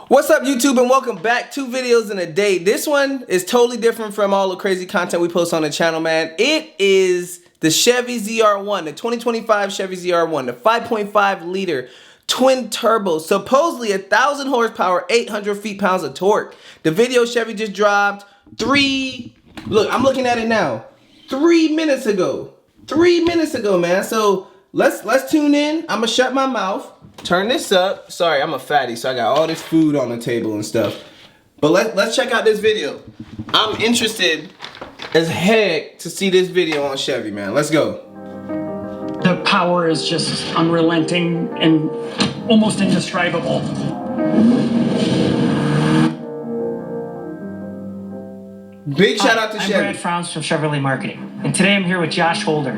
What's up, YouTube, and welcome back. 2 videos in a day. This one is totally different from all the crazy content we post on the channel, man. It is the Chevy ZR1, the 2025 Chevy ZR1, the 5.5 liter twin turbo, supposedly 1,000 horsepower, 800 feet-pounds of torque. The video Chevy just dropped look, I'm looking at it now, 3 minutes ago. 3 minutes ago, man. So let's tune in. I'm gonna shut my mouth. Turn this up. Sorry, I'm a fatty, so I got all this food on the table and stuff. But let's check out this video. I'm interested as heck to see this video on Chevy, man. Let's go. The power is just unrelenting and almost indescribable. Big shout out to I'm Chevy. Brad Frowns from Chevrolet Marketing, and today I'm here with Josh Holder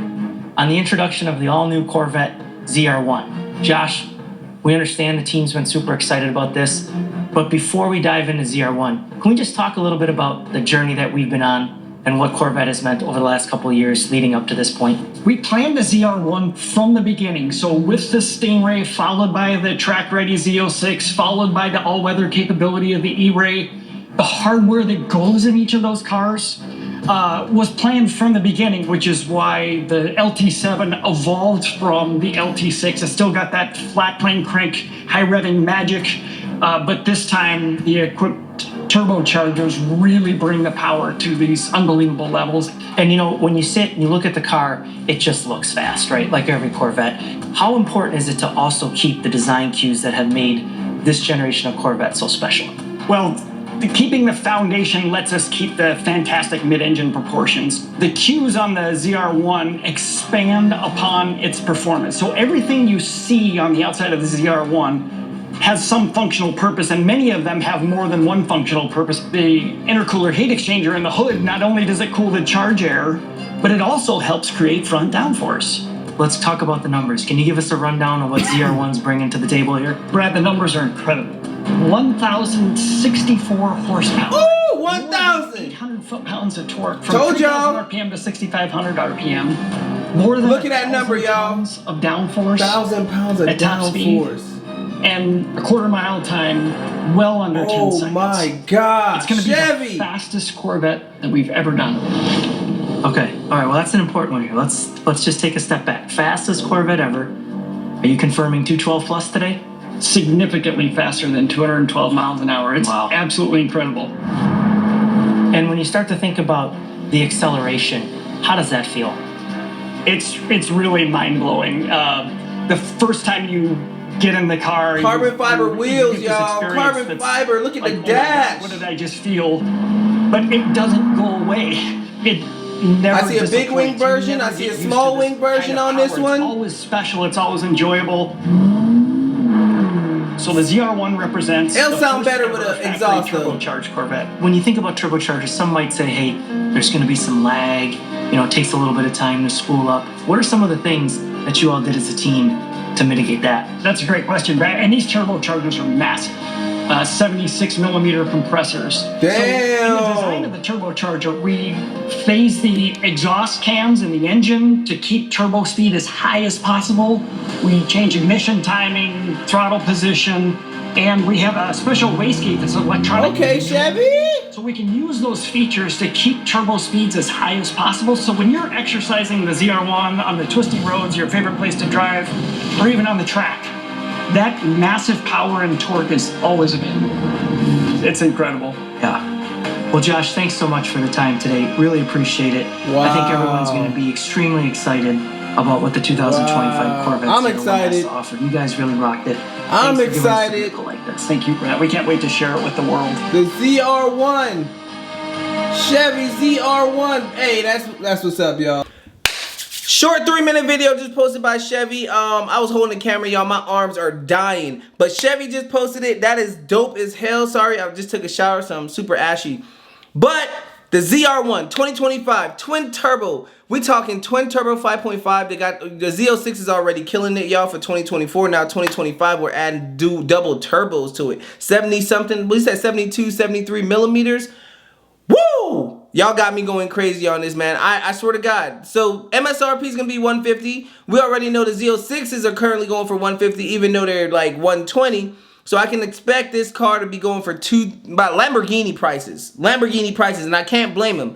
on the introduction of the all-new Corvette ZR1. Josh, we understand the team's been super excited about this, but before we dive into ZR1, can we just talk a little bit about the journey that we've been on and what Corvette has meant over the last couple of years leading up to this point? We planned the ZR1 from the beginning. So with the Stingray, followed by the track-ready Z06, followed by the all-weather capability of the E-Ray, the hardware that goes in each of those cars was planned from the beginning, which is why the LT7 evolved from the LT6. It still got that flat plane crank, high revving magic, but this time the equipped turbochargers really bring the power to these unbelievable levels. And you know, when you sit and you look at the car, it just looks fast, right? Like every Corvette. How important is it to also keep the design cues that have made this generation of Corvette so special? Well, keeping the foundation lets us keep the fantastic mid-engine proportions. The cues on the ZR1 expand upon its performance. So everything you see on the outside of the ZR1 has some functional purpose, and many of them have more than one functional purpose. The intercooler heat exchanger in the hood, not only does it cool the charge air, but it also helps create front downforce. Let's talk about the numbers. Can you give us a rundown of what ZR1's bringing to the table here? Brad, the numbers are incredible. 1,064 horsepower. Ooh, 1,000! 800 foot-pounds of torque. Told y'all. 3,000 RPM to 6,500 RPM. More than Look at that number, y'all. Of downforce. 1,000 pounds of at top speed. downforce. And a quarter-mile time well under 10 seconds. Oh my God, It's going to be Chevy. the fastest Corvette that we've ever done. Okay, all right, well, that's an important one here. Let's just take a step back. Fastest Corvette ever. Are you confirming 212 plus today? Significantly faster than 212 miles an hour. It's absolutely incredible. And when you start to think about the acceleration, how does that feel? It's really mind-blowing. The first time you get in the car, Carbon fiber wheels, y'all. Carbon fiber. Look at the dash. What did I just feel? But it doesn't go away. It never. I see a big wing version. I see a small wing version on this one. It's always special. It's always enjoyable. So the ZR1 represents. It'll sound better with an exhaust, though. Turbocharged Corvette. When you think about turbochargers, some might say, hey, there's going to be some lag. You know, it takes a little bit of time to spool up. What are some of the things that you all did as a team to mitigate that? That's a great question, Brad. And these turbochargers are massive. 76 millimeter compressors. Damn. So in the design of the turbocharger, we phase the exhaust cams in the engine to keep turbo speed as high as possible. We change ignition timing, throttle position, and we have a special wastegate that's electronic. Okay, Chevy. So we can use those features to keep turbo speeds as high as possible. So when you're exercising the ZR1 on the twisty roads, your favorite place to drive, or even on the track, that massive power and torque is always available. It's incredible. Yeah. Well, Josh, thanks so much for the time today. Really appreciate it. Wow. I think everyone's going to be extremely excited about what the 2025 Corvette I'm ZR1 excited. has to offer. You guys really rocked it. I'm Thanks for giving us a excited. vehicle like this. Thank you, Brad. We can't wait to share it with the world. The ZR1. Chevy ZR1. Hey, that's what's up, y'all. Short 3-minute video just posted by Chevy. I was holding the camera, y'all. My arms are dying. But Chevy just posted it. That is dope as hell. Sorry, I just took a shower, so I'm super ashy. But the ZR1 2025 twin turbo. We talking twin turbo 5.5. They got the Z06 is already killing it, y'all, for 2024. Now 2025, we're adding double turbos to it. 70 something. We said 72, 73 millimeters. Woo! Y'all got me going crazy on this, man. I swear to God. So MSRP is gonna be 150. We already know the Z06s are currently going for 150, even though they're like 120. So I can expect this car to be going for about Lamborghini prices. Lamborghini prices, and I can't blame them.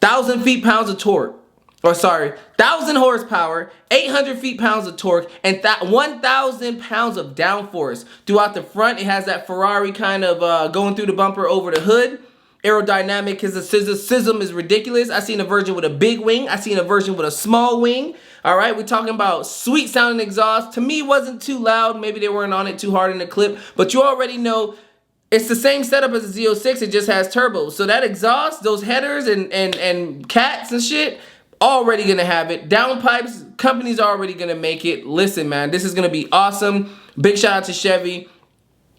1,000 feet-pounds of torque. Or sorry, 1,000 horsepower, 800 feet-pounds of torque, and 1,000 pounds of downforce. Throughout the front, it has that Ferrari kind of going through the bumper over the hood. Aerodynamic, his SISM is ridiculous. I seen a version with a big wing. I seen a version with a small wing. All right, we're talking about sweet sounding exhaust. To me, it wasn't too loud. Maybe they weren't on it too hard in the clip, but you already know it's the same setup as the Z06. It just has turbos. So that exhaust, those headers and cats and shit, already gonna have it. Downpipes, company's already gonna make it. Listen, man, this is gonna be awesome. Big shout out to Chevy.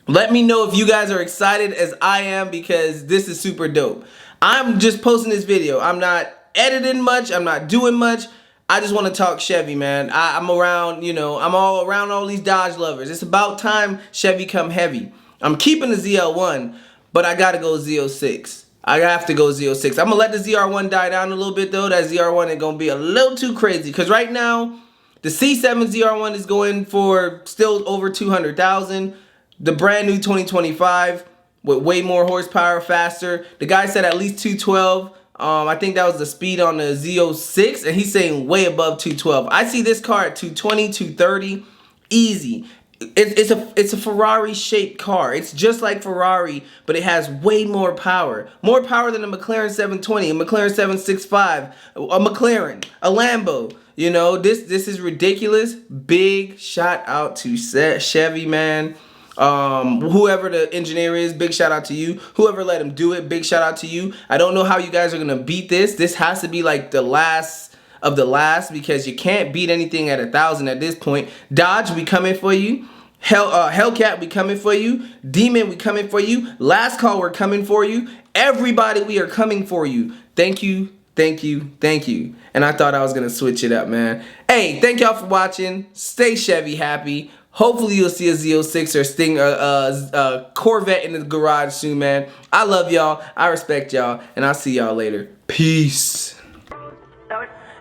Let me know if you guys are excited as I am, because this is super dope. I'm just posting this video. I'm not editing much. I'm not doing much. I just want to talk Chevy, man. I'm around, you know, I'm all around all these Dodge lovers. It's about time Chevy come heavy. I'm keeping the ZL1, but I got to go Z06. I have to go Z06. I'm going to let the ZR1 die down a little bit, though. That ZR1 is going to be a little too crazy, because right now, the C7 ZR1 is going for still over 200,000. The brand new 2025 with way more horsepower, faster. The guy said at least 212. I think that was the speed on the Z06, and he's saying way above 212. I see this car at 220, 230, easy. It's a Ferrari shaped car. It's just like Ferrari, but it has way more power. More power than a McLaren 720, a McLaren 765, a McLaren, a Lambo. You know, this is ridiculous. Big shout out to Chevy, man. Whoever the engineer is, big shout out to you. Whoever let him do it, big shout out to you. I don't know how you guys are gonna beat this. This has to be like the last of the last, because you can't beat anything at 1,000 at this point. Dodge, we coming for you. Hellcat, we coming for you. Demon, we coming for you. Last Call, we're coming for you. Everybody, we are coming for you. Thank you, thank you, thank you. And I thought I was gonna switch it up, man. Hey, thank y'all for watching. Stay Chevy happy. Hopefully you'll see a Z06 or a Corvette in the garage soon, man. I love y'all. I respect y'all. And I'll see y'all later. Peace.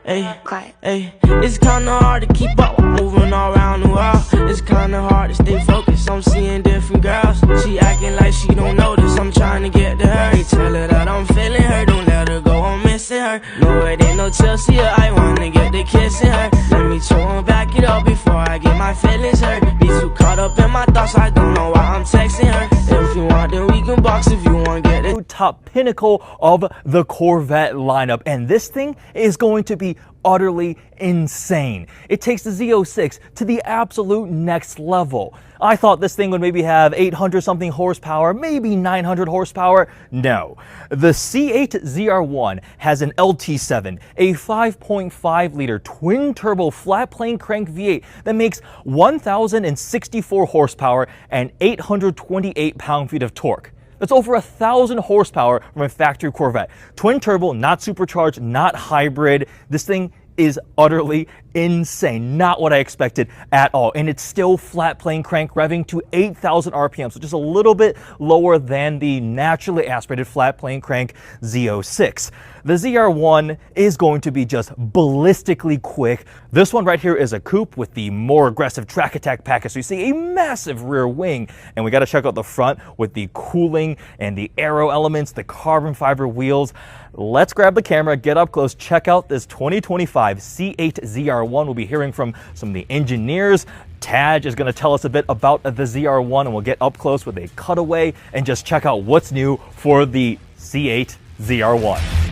Hey, it's kinda hard to keep up, moving all around the world. It's kinda hard to stay focused, I'm seeing different girls. She acting like she don't notice, I'm trying to get to her. Hey, tell her that I'm feeling her, don't let her go, I'm missing her. No, it ain't no Chelsea, I wanna get the kissing her. Let me chill and back it up before I get my feelings hurt. Be too caught up in my thoughts, I don't know why I'm texting her. If you want, then we can box. If you want, get it. Top pinnacle of the Corvette lineup, and this thing is going to be utterly insane. It takes the Z06 to the absolute next level. I thought this thing would maybe have 800 something horsepower, maybe 900 horsepower. No. The C8 ZR1 has an LT7, a 5.5 liter twin turbo flat plane crank V8 that makes 1,064 horsepower and 828 pound-feet of torque. That's over 1,000 horsepower from a factory Corvette. Twin turbo, not supercharged, not hybrid. This thing is utterly insane. Not what I expected at all. And it's still flat plane crank revving to 8,000 RPM, so just a little bit lower than the naturally aspirated flat plane crank Z06. The ZR1 is going to be just ballistically quick. This one right here is a coupe with the more aggressive track attack package. So you see a massive rear wing, and we got to check out the front with the cooling and the aero elements, the carbon fiber wheels. Let's grab the camera, get up close, check out this 2025 C8 ZR1. We'll be hearing from some of the engineers. Taj is going to tell us a bit about the ZR1, and we'll get up close with a cutaway and just check out what's new for the C8 ZR1.